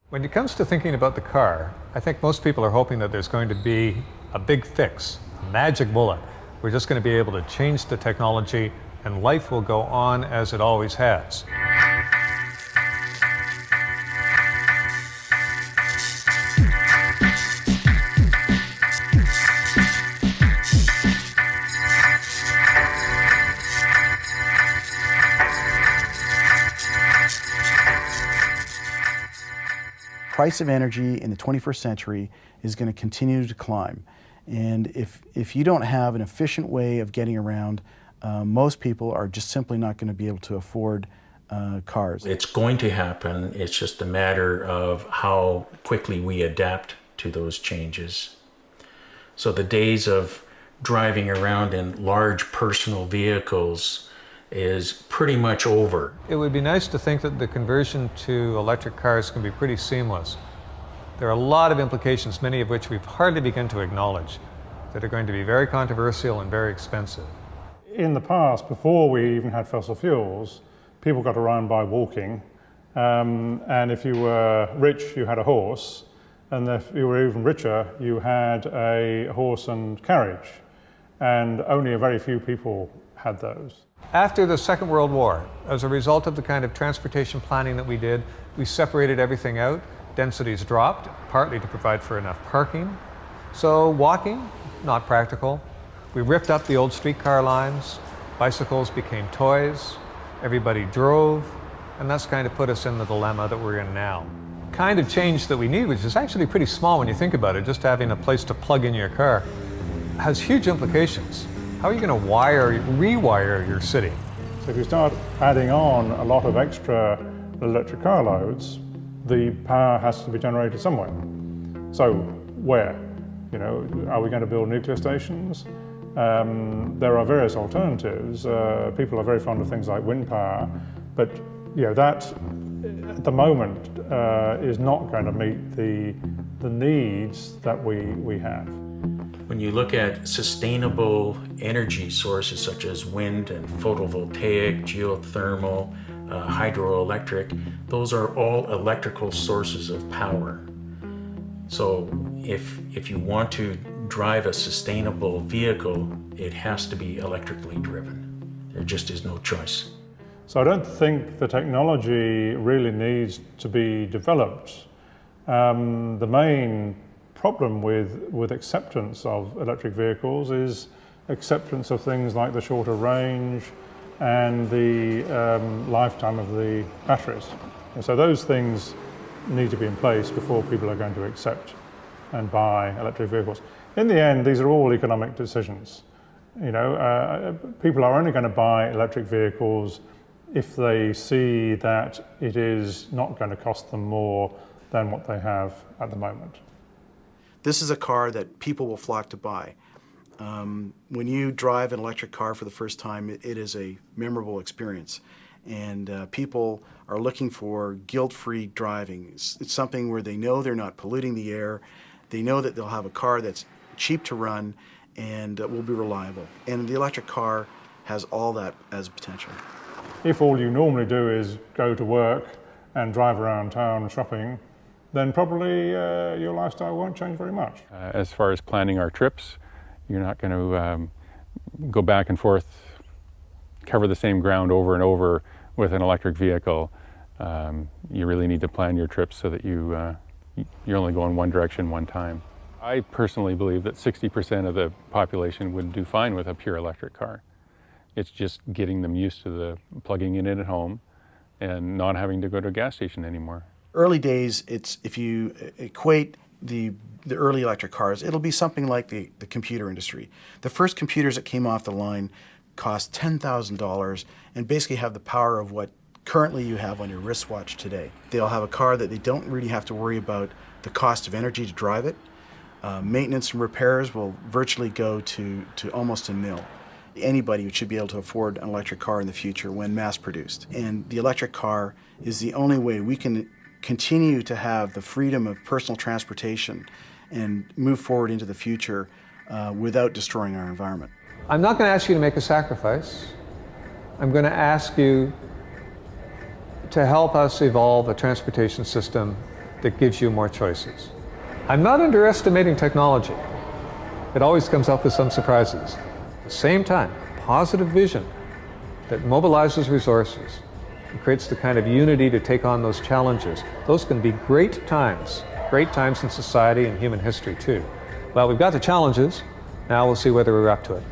When it comes to thinking about the car, I think most people are hoping that there's going to be a big fix, a magic bullet. We're just going to be able to change the technology and life will go on as it always has. Price of energy in the 21st century is going to continue to climb. And if you don't have an efficient way of getting around, most people are just simply not going to be able to afford cars. It's going to happen. It's just a matter of how quickly we adapt to those changes. So the days of driving around in large personal vehicles is pretty much over. It would be nice to think that the conversion to electric cars can be pretty seamless. There are a lot of implications, many of which we've hardly begun to acknowledge, that are going to be very controversial and very expensive. In the past, before we even had fossil fuels, people got around by walking, and if you were rich, you had a horse, and if you were even richer, you had a horse and carriage, and only a very few people had those. After the Second World War, as a result of the kind of transportation planning that we did, we separated everything out. Densities dropped, partly to provide for enough parking. So walking, not practical. We ripped up the old streetcar lines. Bicycles became toys. Everybody drove. And that's kind of put us in the dilemma that we're in now. Kind of change that we need, which is actually pretty small when you think about it, just having a place to plug in your car, has huge implications. How are you going to rewire your city? So if you start adding on a lot of extra electric car loads, the power has to be generated somewhere. So where? You know, are we going to build nuclear stations? There are various alternatives. People are very fond of things like wind power, but you know, that at the moment is not going to meet the needs that we have. When you look at sustainable energy sources such as wind and photovoltaic, geothermal, hydroelectric, those are all electrical sources of power. So if you want to drive a sustainable vehicle, it has to be electrically driven. There just is no choice. So I don't think the technology really needs to be developed. The main problem with acceptance of electric vehicles is acceptance of things like the shorter range and the lifetime of the batteries. And so those things need to be in place before people are going to accept and buy electric vehicles. In the end, these are all economic decisions. You know, people are only going to buy electric vehicles if they see that it is not going to cost them more than what they have at the moment. This is a car that people will flock to buy. When you drive an electric car for the first time, it is a memorable experience. And people are looking for guilt-free driving. It's something where they know they're not polluting the air. They know that they'll have a car that's cheap to run and will be reliable. And the electric car has all that as potential. If all you normally do is go to work and drive around town shopping, then probably your lifestyle won't change very much. As far as planning our trips, you're not going to go back and forth, cover the same ground over and over with an electric vehicle. You really need to plan your trips so that you're only going one direction one time. I personally believe that 60% of the population would do fine with a pure electric car. It's just getting them used to the plugging it in at home and not having to go to a gas station anymore. Early days, if you equate the early electric cars, it'll be something like the computer industry. The first computers that came off the line cost $10,000 and basically have the power of what currently you have on your wristwatch today. They'll have a car that they don't really have to worry about the cost of energy to drive it. Maintenance and repairs will virtually go to almost a nil. Anybody should be able to afford an electric car in the future when mass produced. And the electric car is the only way we can continue to have the freedom of personal transportation and move forward into the future without destroying our environment. I'm not going to ask you to make a sacrifice. I'm going to ask you to help us evolve a transportation system that gives you more choices. I'm not underestimating technology. It always comes up with some surprises. At the same time, positive vision that mobilizes resources and creates the kind of unity to take on those challenges. Those can be great times in society and human history too. Well, we've got the challenges. Now we'll see whether we're up to it.